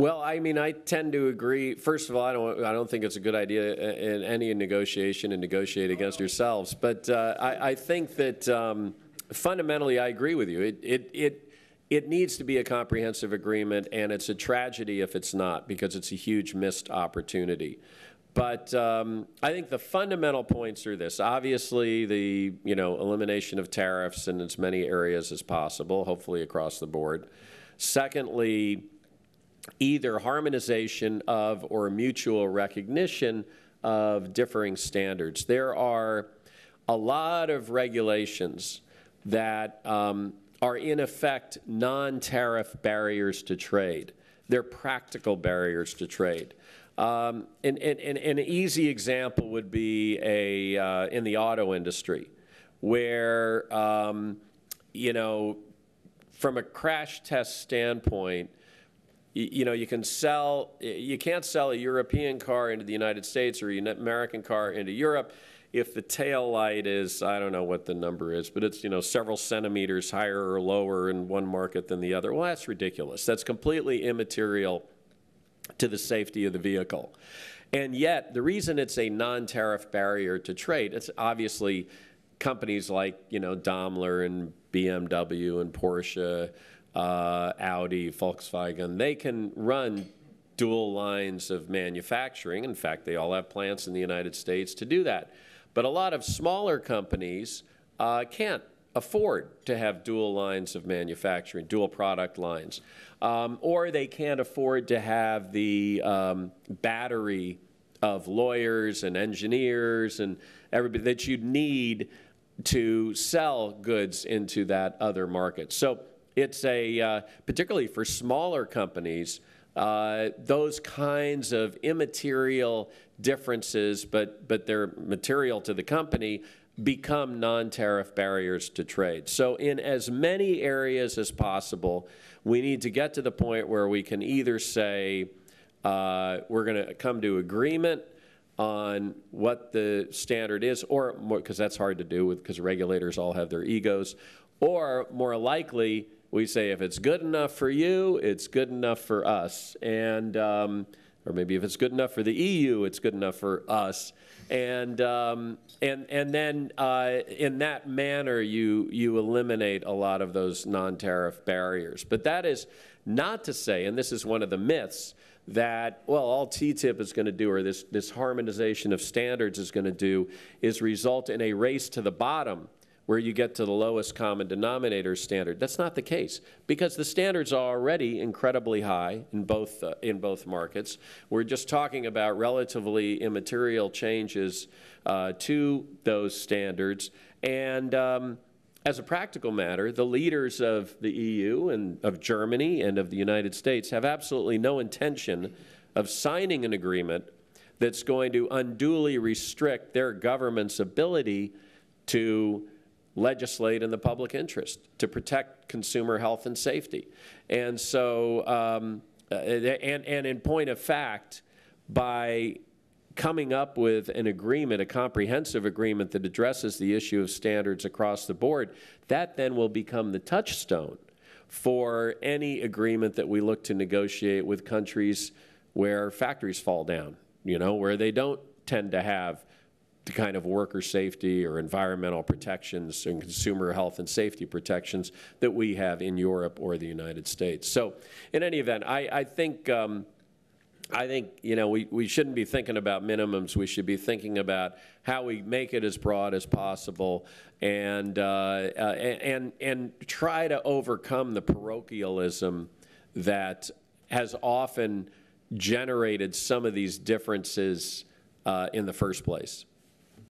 Well, I mean, I tend to agree. First of all, I don't think it's a good idea in any negotiation and negotiate against yourselves. But I think that fundamentally, I agree with you. It needs to be a comprehensive agreement, and it's a tragedy if it's not, because it's a huge missed opportunity. But I think the fundamental points are this. Obviously, the elimination of tariffs in as many areas as possible, hopefully across the board. Secondly, either harmonization of or mutual recognition of differing standards. There are a lot of regulations that are in effect non-tariff barriers to trade. They're practical barriers to trade. An easy example would be in the auto industry, where from a crash test standpoint, you can't sell a European car into the United States or an American car into Europe if the tail light is, I don't know what the number is, but it's several centimeters higher or lower in one market than the other. Well, that's ridiculous. That's completely immaterial to the safety of the vehicle. And yet, the reason it's a non-tariff barrier to trade, it's obviously companies like Daimler and BMW and Porsche, Audi, Volkswagen, they can run dual lines of manufacturing. In fact, they all have plants in the United States to do that. But a lot of smaller companies can't afford to have dual lines of manufacturing, dual product lines. Or they can't afford to have the battery of lawyers and engineers and everybody that you'd need to sell goods into that other market. So it's particularly for smaller companies, those kinds of immaterial differences, but they're material to the company, become non-tariff barriers to trade. So in as many areas as possible, we need to get to the point where we can either say we're going to come to agreement on what the standard is, or more, because that's hard to do because regulators all have their egos, or more likely, we say if it's good enough for you, it's good enough for us, and or maybe if it's good enough for the EU, it's good enough for us, and then in that manner, you eliminate a lot of those non-tariff barriers. But that is not to say, and this is one of the myths, that, well, all TTIP is going to do, or this harmonization of standards is going to do, is result in a race to the bottom where you get to the lowest common denominator standard. That's not the case, because the standards are already incredibly high in both markets. We're just talking about relatively immaterial changes to those standards. And as a practical matter, the leaders of the EU and of Germany and of the United States have absolutely no intention of signing an agreement that's going to unduly restrict their government's ability to legislate in the public interest, to protect consumer health and safety. And so, and in point of fact, by coming up with an agreement, a comprehensive agreement that addresses the issue of standards across the board, that then will become the touchstone for any agreement that we look to negotiate with countries where factories fall down, where they don't tend to have the kind of worker safety or environmental protections and consumer health and safety protections that we have in Europe or the United States. So in any event, I think we shouldn't be thinking about minimums. We should be thinking about how we make it as broad as possible and try to overcome the parochialism that has often generated some of these differences in the first place.